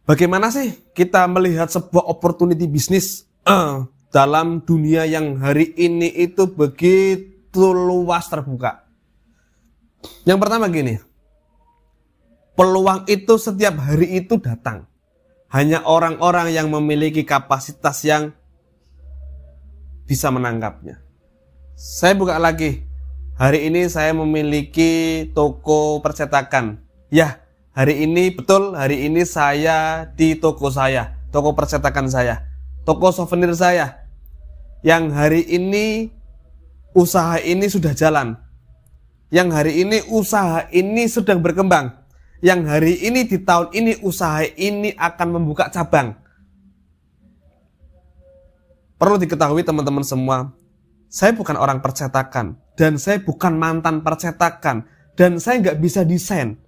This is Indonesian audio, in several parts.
Bagaimana sih kita melihat sebuah opportunity bisnis dalam dunia yang hari ini itu begitu luas terbuka? Yang pertama gini, peluang itu setiap hari itu datang. Hanya orang-orang yang memiliki kapasitas yang bisa menangkapnya. Saya buka lagi. Hari ini saya memiliki toko percetakan. Ya, hari ini betul, hari ini saya di toko saya, toko percetakan saya, toko souvenir saya. Yang hari ini usaha ini sudah jalan. Yang hari ini usaha ini sedang berkembang. Yang hari ini di tahun ini usaha ini akan membuka cabang. Perlu diketahui teman-teman semua, saya bukan orang percetakan dan saya bukan mantan percetakan dan saya nggak bisa desain.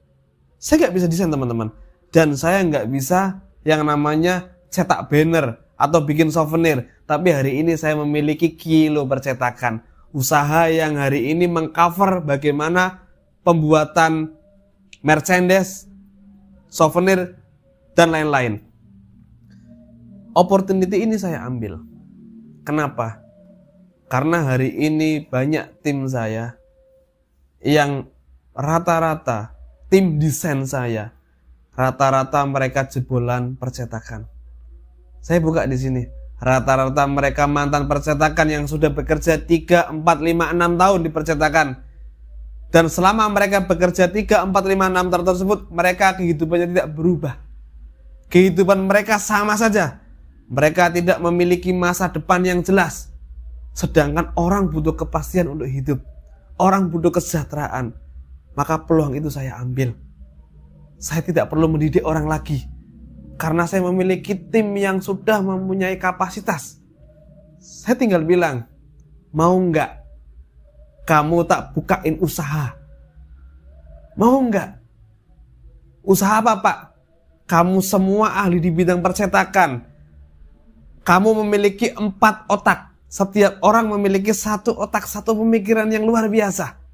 Saya nggak bisa desain teman-teman, dan saya nggak bisa yang namanya cetak banner atau bikin souvenir. Tapi hari ini saya memiliki Kilo Percetakan, usaha yang hari ini mengcover bagaimana pembuatan merchandise, souvenir, dan lain-lain. Opportunity ini saya ambil. Kenapa? Karena hari ini banyak tim saya yang rata-rata tim desain saya, rata-rata mereka jebolan percetakan. Saya buka di sini. Rata-rata mereka mantan percetakan yang sudah bekerja 3, 4, 5, 6 tahun di percetakan. Dan selama mereka bekerja 3, 4, 5, 6 tahun tersebut, mereka kehidupannya tidak berubah. Kehidupan mereka sama saja. Mereka tidak memiliki masa depan yang jelas. Sedangkan orang butuh kepastian untuk hidup. Orang butuh kesejahteraan. Maka peluang itu saya ambil. Saya tidak perlu mendidik orang lagi. Karena saya memiliki tim yang sudah mempunyai kapasitas. Saya tinggal bilang, mau nggak kamu tak bukain usaha? Mau nggak? Usaha apa, Pak? Kamu semua ahli di bidang percetakan. Kamu memiliki 4 otak. Setiap orang memiliki 1 otak, 1 pemikiran yang luar biasa.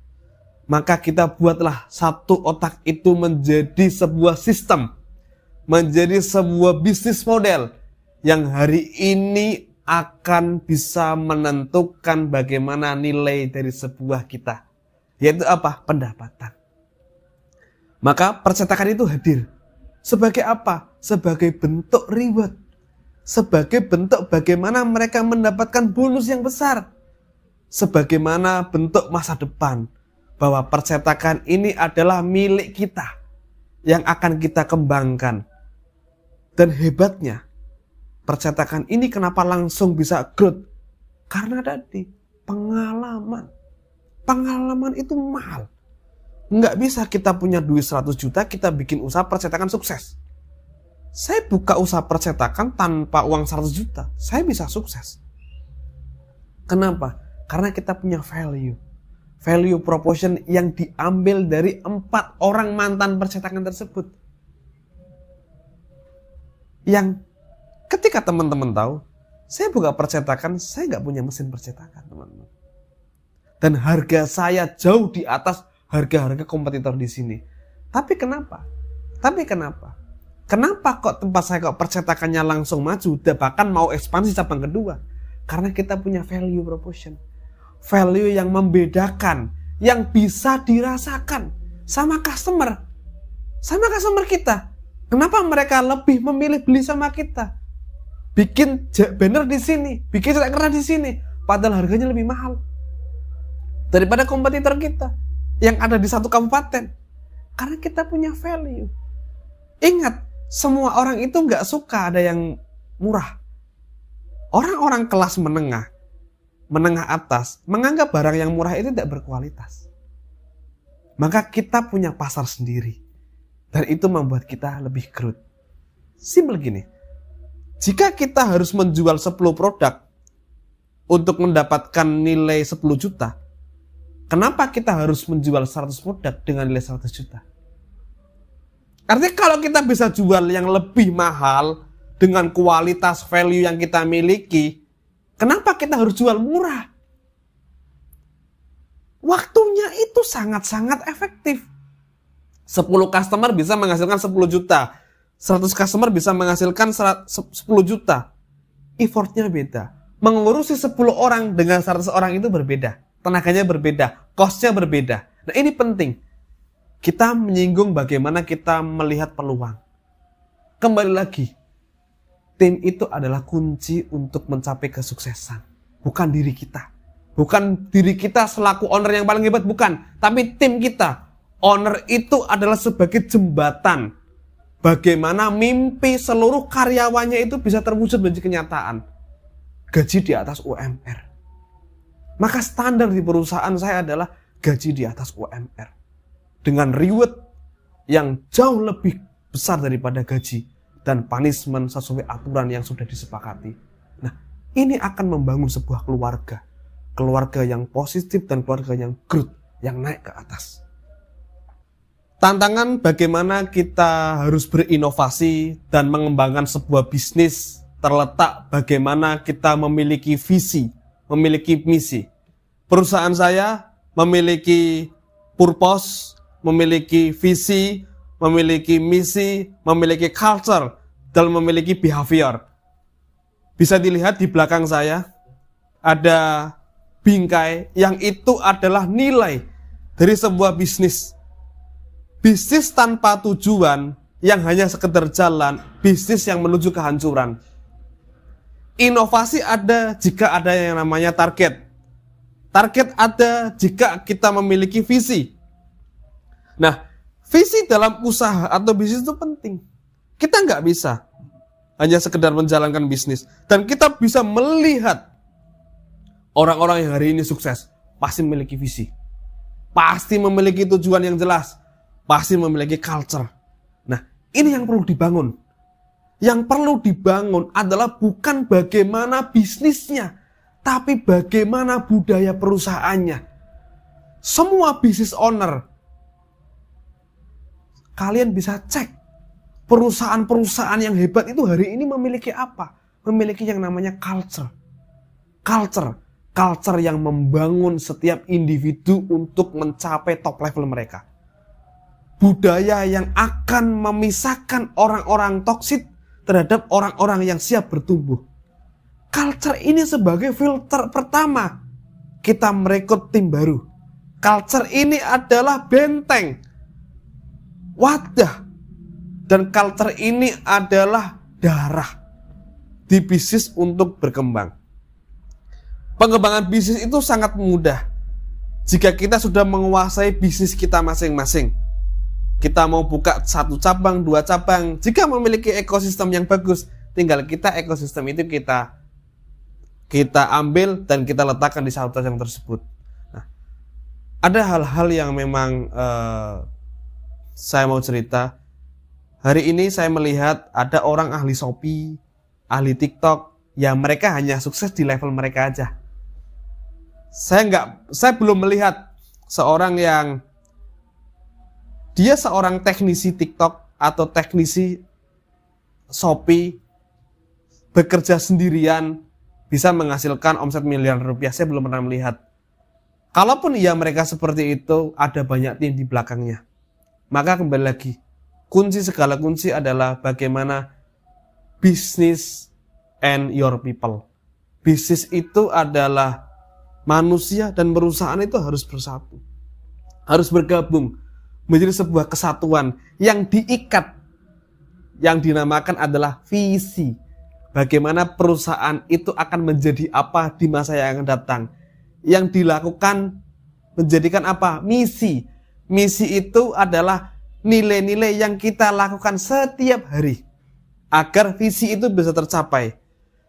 Maka kita buatlah 1 otak itu menjadi sebuah sistem, menjadi sebuah bisnis model yang hari ini akan bisa menentukan bagaimana nilai dari sebuah kita, yaitu apa? Pendapatan. Maka percetakan itu hadir sebagai apa? Sebagai bentuk reward, sebagai bentuk bagaimana mereka mendapatkan bonus yang besar, sebagaimana bentuk masa depan. Bahwa percetakan ini adalah milik kita yang akan kita kembangkan. Dan hebatnya, percetakan ini kenapa langsung bisa growth? Karena tadi pengalaman. Pengalaman itu mahal. Nggak bisa kita punya duit 100 juta, kita bikin usaha percetakan sukses. Saya buka usaha percetakan tanpa uang 100 juta, saya bisa sukses. Kenapa? Karena kita punya value. Value proposition yang diambil dari 4 orang mantan percetakan tersebut. Yang ketika teman-teman tahu, saya buka percetakan, saya nggak punya mesin percetakan, teman-teman. Dan harga saya jauh di atas harga-harga kompetitor di sini. Tapi kenapa? Kenapa kok tempat saya kok percetakannya langsung maju, bahkan mau ekspansi cabang kedua? Karena kita punya value proposition. Value yang membedakan, yang bisa dirasakan sama customer kita. Kenapa mereka lebih memilih beli sama kita? Bikin banner di sini, bikin cetak kertas di sini, padahal harganya lebih mahal daripada kompetitor kita yang ada di 1 kabupaten. Karena kita punya value. Ingat, semua orang itu nggak suka ada yang murah. Orang-orang kelas menengah atas menganggap barang yang murah itu tidak berkualitas. Maka kita punya pasar sendiri. Dan itu membuat kita lebih growth. Simpel gini. Jika kita harus menjual 10 produk untuk mendapatkan nilai 10 juta, kenapa kita harus menjual 100 produk dengan nilai 100 juta? Artinya kalau kita bisa jual yang lebih mahal dengan kualitas value yang kita miliki, kenapa kita harus jual murah? Waktunya itu sangat-sangat efektif. 10 customer bisa menghasilkan 10 juta. 100 customer bisa menghasilkan 10 juta. Effortnya beda. Mengurusi 10 orang dengan 100 orang itu berbeda. Tenaganya berbeda, cost-nya berbeda. Nah ini penting. Kita menyinggung bagaimana kita melihat peluang. Kembali lagi, tim itu adalah kunci untuk mencapai kesuksesan. Bukan diri kita. Bukan diri kita selaku owner yang paling hebat, bukan. Tapi tim kita. Owner itu adalah sebagai jembatan. Bagaimana mimpi seluruh karyawannya itu bisa terwujud menjadi kenyataan. Gaji di atas UMR. Maka standar di perusahaan saya adalah gaji di atas UMR. Dengan reward yang jauh lebih besar daripada gaji. Dan punishment sesuai aturan yang sudah disepakati. Nah, ini akan membangun sebuah keluarga. Keluarga yang positif dan keluarga yang growth, yang naik ke atas. Tantangan bagaimana kita harus berinovasi dan mengembangkan sebuah bisnis terletak bagaimana kita memiliki visi, memiliki misi. Perusahaan saya memiliki purpose, memiliki visi, memiliki misi, memiliki culture, dan memiliki behavior. Bisa dilihat di belakang saya, ada bingkai yang itu adalah nilai dari sebuah bisnis. Bisnis tanpa tujuan yang hanya sekedar jalan, bisnis yang menuju kehancuran. Inovasi ada jika ada yang namanya target. Target ada jika kita memiliki visi. Nah, visi dalam usaha atau bisnis itu penting. Kita nggak bisa hanya sekedar menjalankan bisnis. Dan kita bisa melihat orang-orang yang hari ini sukses pasti memiliki visi. Pasti memiliki tujuan yang jelas. Pasti memiliki culture. Nah, ini yang perlu dibangun. Yang perlu dibangun adalah bukan bagaimana bisnisnya, tapi bagaimana budaya perusahaannya. Semua business owner, kalian bisa cek perusahaan-perusahaan yang hebat itu hari ini memiliki apa? Memiliki yang namanya culture. Culture yang membangun setiap individu untuk mencapai top level mereka. Budaya yang akan memisahkan orang-orang toksik terhadap orang-orang yang siap bertumbuh. Culture ini sebagai filter pertama kita merekrut tim baru. Culture ini adalah benteng, wadah, dan culture ini adalah darah di bisnis untuk berkembang. Pengembangan bisnis itu sangat mudah jika kita sudah menguasai bisnis kita masing-masing. Kita mau buka 1 cabang, 2 cabang, jika memiliki ekosistem yang bagus, tinggal kita ekosistem itu kita ambil dan kita letakkan di satu cabang tersebut. Nah, ada hal-hal yang memang saya mau cerita. Hari ini saya melihat ada orang ahli Shopee, ahli TikTok, ya mereka hanya sukses di level mereka aja. Saya belum melihat seorang yang dia seorang teknisi TikTok atau teknisi Shopee bekerja sendirian bisa menghasilkan omset miliaran rupiah. Saya belum pernah melihat. Kalaupun iya mereka seperti itu, ada banyak tim di belakangnya. Maka kembali lagi, kunci segala kunci adalah bagaimana business and your people. Bisnis itu adalah manusia dan perusahaan itu harus bersatu. Harus bergabung menjadi sebuah kesatuan yang diikat, yang dinamakan adalah visi. Bagaimana perusahaan itu akan menjadi apa di masa yang akan datang. Yang dilakukan menjadikan apa? Misi. Misi itu adalah nilai-nilai yang kita lakukan setiap hari agar visi itu bisa tercapai.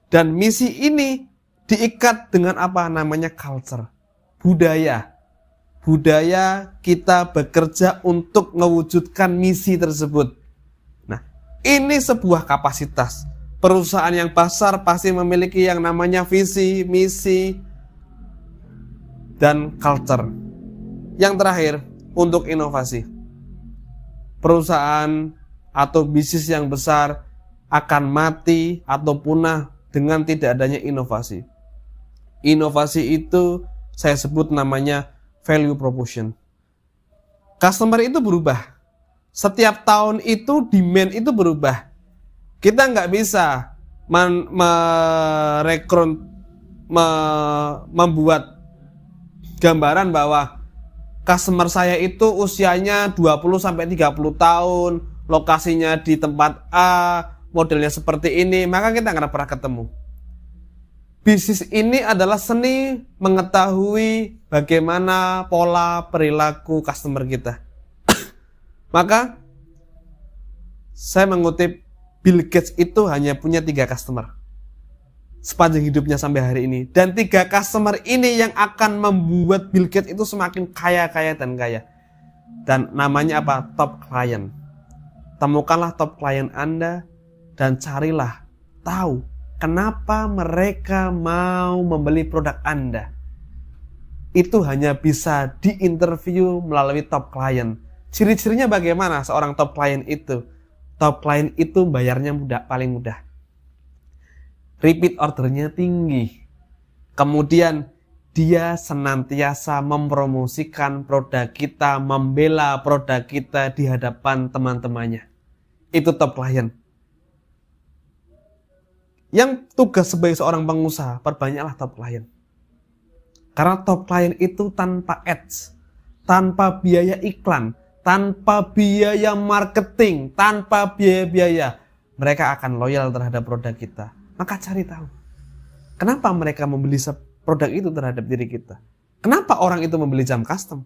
Dan misi ini diikat dengan apa? Namanya culture, budaya. Budaya kita bekerja untuk mewujudkan misi tersebut. Nah, ini sebuah kapasitas. Perusahaan yang besar pasti memiliki yang namanya visi, misi, dan culture. Yang terakhir, untuk inovasi. Perusahaan atau bisnis yang besar akan mati atau punah dengan tidak adanya inovasi. Inovasi itu saya sebut namanya value proposition. Customer itu berubah. Setiap tahun itu demand itu berubah. Kita nggak bisa merekrut, membuat gambaran bahwa customer saya itu usianya 20-30 tahun, lokasinya di tempat A, modelnya seperti ini, maka kita nggak pernah ketemu. Bisnis ini adalah seni mengetahui bagaimana pola perilaku customer kita. Maka saya mengutip Bill Gates itu hanya punya 3 customer sepanjang hidupnya sampai hari ini. Dan 3 customer ini yang akan membuat Bill Gates itu semakin kaya dan kaya. Dan namanya apa? Top client. Temukanlah top client Anda dan carilah tahu kenapa mereka mau membeli produk Anda. Itu hanya bisa diinterview melalui top client. Ciri-cirinya bagaimana seorang top client itu? Top client itu bayarnya paling mudah. Repeat ordernya tinggi. Kemudian dia senantiasa mempromosikan produk kita, membela produk kita di hadapan teman-temannya. Itu top client. Yang tugas sebagai seorang pengusaha, perbanyaklah top client. Karena top client itu tanpa ads, tanpa biaya iklan, tanpa biaya marketing, tanpa biaya-biaya, mereka akan loyal terhadap produk kita. Maka cari tahu, kenapa mereka membeli produk itu terhadap diri kita? Kenapa orang itu membeli jam custom?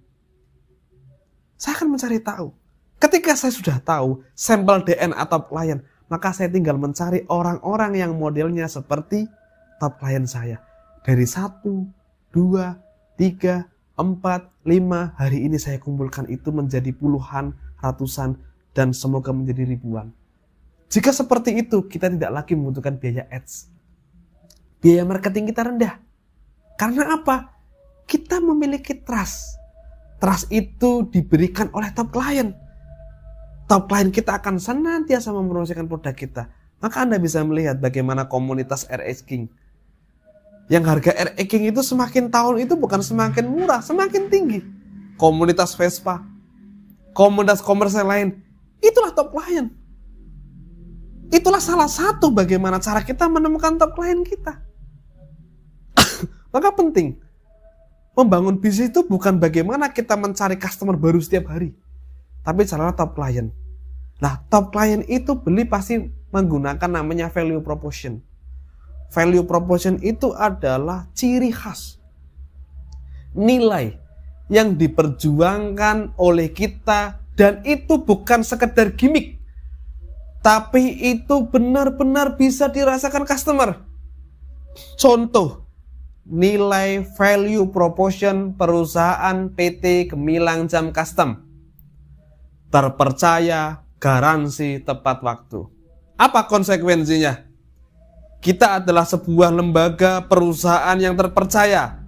Saya akan mencari tahu. Ketika saya sudah tahu sampel DNA top client, maka saya tinggal mencari orang-orang yang modelnya seperti top client saya. Dari 1, 2, 3, 4, 5, hari ini saya kumpulkan itu menjadi puluhan, ratusan, dan semoga menjadi ribuan. Jika seperti itu, kita tidak lagi membutuhkan biaya ads. Biaya marketing kita rendah. Karena apa? Kita memiliki trust. Trust itu diberikan oleh top client. Top client kita akan senantiasa mempromosikan produk kita. Maka Anda bisa melihat bagaimana komunitas RX King. Yang harga RX King itu semakin tahun itu bukan semakin murah, semakin tinggi. Komunitas Vespa, komunitas komersial lain, itulah top client. Itulah salah satu bagaimana cara kita menemukan top client kita. Maka penting, membangun bisnis itu bukan bagaimana kita mencari customer baru setiap hari, tapi caranya top client. Nah, top client itu beli pasti menggunakan namanya value proposition. Value proposition itu adalah ciri khas, nilai yang diperjuangkan oleh kita, dan itu bukan sekedar gimmick, tapi itu benar-benar bisa dirasakan customer. Contoh, nilai value proposition perusahaan PT Gemilang Jam Custom. Terpercaya, garansi, tepat waktu. Apa konsekuensinya? Kita adalah sebuah lembaga perusahaan yang terpercaya.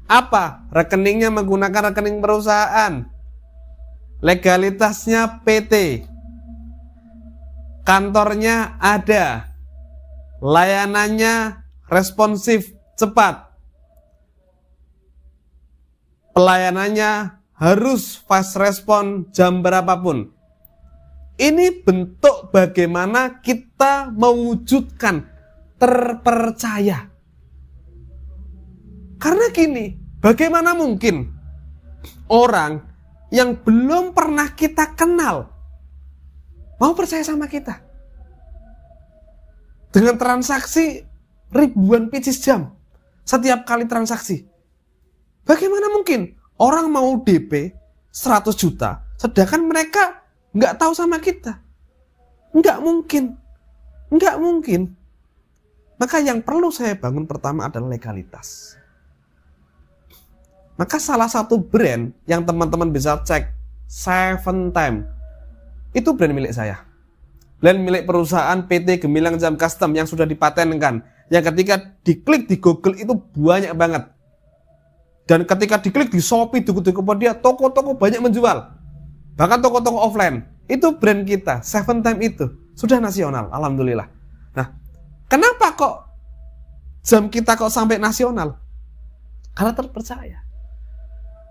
Apa? Rekeningnya menggunakan rekening perusahaan. Legalitasnya PT. Kantornya ada. Layanannya responsif, cepat. Pelayanannya harus fast respon jam berapapun. Ini bentuk bagaimana kita mewujudkan terpercaya. Karena gini, bagaimana mungkin orang yang belum pernah kita kenal mau percaya sama kita? Dengan transaksi ribuan pieces jam setiap kali transaksi. Bagaimana mungkin orang mau DP 100 juta sedangkan mereka nggak tahu sama kita? Nggak mungkin. Nggak mungkin. Maka yang perlu saya bangun pertama adalah legalitas. Maka salah satu brand yang teman-teman bisa cek, Seven Time, itu brand milik saya. Brand milik perusahaan PT Gemilang Jam Custom yang sudah dipatenkan. Yang ketika diklik di Google itu banyak banget. Dan ketika diklik di Shopee, di Tokopedia, toko-toko banyak menjual. Bahkan toko-toko offline. Itu brand kita, Seven Time itu. Sudah nasional, alhamdulillah. Nah, kenapa kok jam kita kok sampai nasional? Karena terpercaya.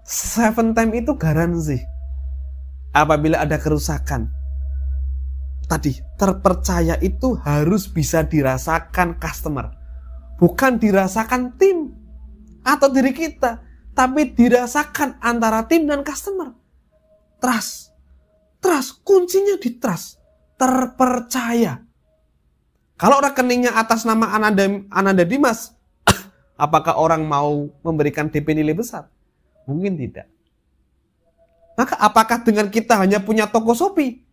Seven Time itu garansi. apabila ada kerusakan. Tadi, terpercaya itu harus bisa dirasakan customer. Bukan dirasakan tim atau diri kita, tapi dirasakan antara tim dan customer. Trust. Trust, kuncinya di trust. Terpercaya. Kalau rekeningnya atas nama Ananda Dimas, apakah orang mau memberikan DP nilai besar? Mungkin tidak. Maka apakah dengan kita hanya punya toko Shopee,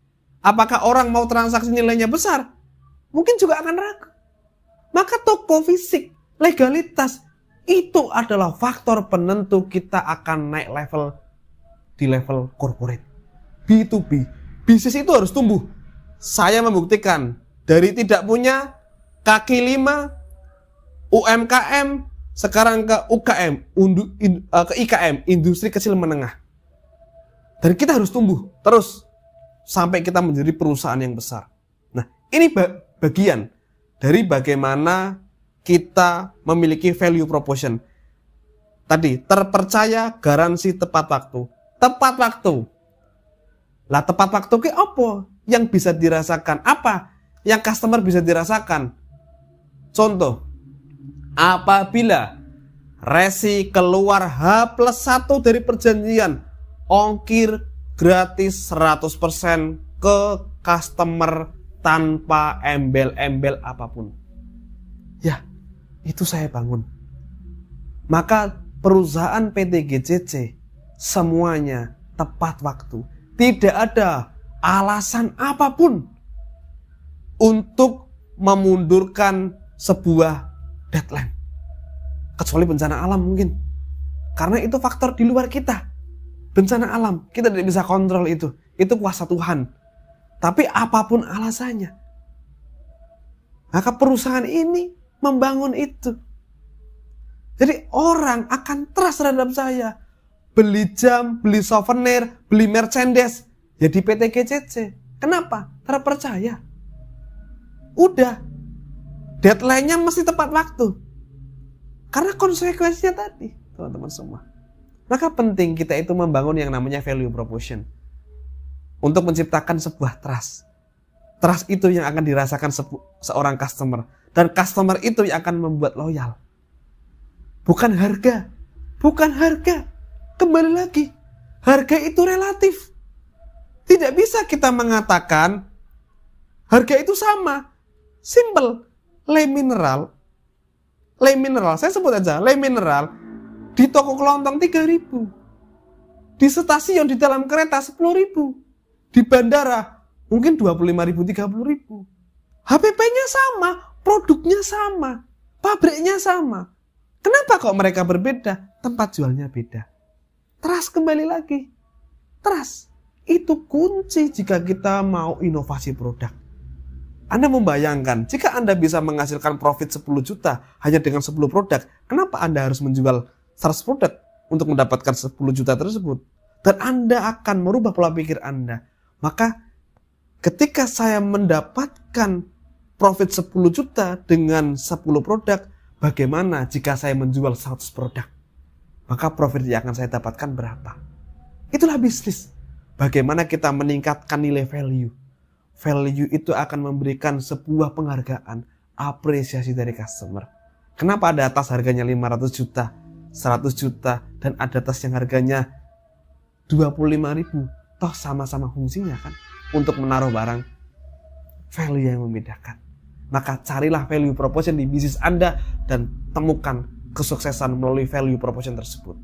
apakah orang mau transaksi nilainya besar? Mungkin juga akan ragu. Maka toko fisik, legalitas, itu adalah faktor penentu kita akan naik level di level corporate. B2B. Bisnis itu harus tumbuh. Saya membuktikan dari tidak punya kaki 5, UMKM, sekarang ke UKM, ke IKM, industri kecil menengah. Dan kita harus tumbuh terus sampai kita menjadi perusahaan yang besar. Nah, ini bagian dari bagaimana kita memiliki value proposition. Tadi, terpercaya, garansi, tepat waktu. Tepat waktu. Lah, tepat waktu ke apa yang bisa dirasakan? Apa yang customer bisa dirasakan? Contoh, apabila resi keluar H+1 dari perjanjian, ongkir gratis 100% ke customer tanpa embel-embel apapun. Ya, itu saya bangun. Maka perusahaan PT GCC semuanya tepat waktu. Tidak ada alasan apapun untuk memundurkan sebuah deadline. Kecuali bencana alam mungkin. Karena itu faktor di luar kita. Bencana alam, kita tidak bisa kontrol itu. Itu kuasa Tuhan. Tapi apapun alasannya. Maka perusahaan ini membangun itu. Jadi orang akan trust terhadap saya. Beli jam, beli souvenir, beli merchandise. Ya di PT GCC. Kenapa? Terpercaya. Udah. Deadline-nya mesti tepat waktu. Karena konsekuensinya tadi, teman-teman semua. Maka penting kita itu membangun yang namanya value proposition. Untuk menciptakan sebuah trust. Trust itu yang akan dirasakan seorang customer. Dan customer itu yang akan membuat loyal. Bukan harga. Bukan harga. Kembali lagi. Harga itu relatif. Tidak bisa kita mengatakan harga itu sama. Simple. Le mineral. Saya sebut aja. Le mineral. Di toko kelontong 3.000. Di stasiun, di dalam kereta 10.000. Di bandara mungkin 25.000, 30.000. HPP-nya sama, produknya sama, pabriknya sama. Kenapa kok mereka berbeda? Tempat jualnya beda. Trust kembali lagi. Trust itu kunci jika kita mau inovasi produk. Anda membayangkan, jika Anda bisa menghasilkan profit 10 juta hanya dengan 10 produk, kenapa Anda harus menjual 100 produk untuk mendapatkan 10 juta tersebut? Dan Anda akan merubah pola pikir Anda. Maka ketika saya mendapatkan profit 10 juta dengan 10 produk, bagaimana jika saya menjual 100 produk? Maka profit yang akan saya dapatkan berapa? Itulah bisnis. Bagaimana kita meningkatkan nilai value. Value itu akan memberikan sebuah penghargaan, apresiasi dari customer. Kenapa ada tas harganya 500 juta, 100 juta, dan ada tas yang harganya 25.000? Toh sama-sama fungsinya kan, untuk menaruh barang. Value yang membedakan. Maka carilah value proposition di bisnis Anda dan temukan kesuksesan melalui value proposition tersebut.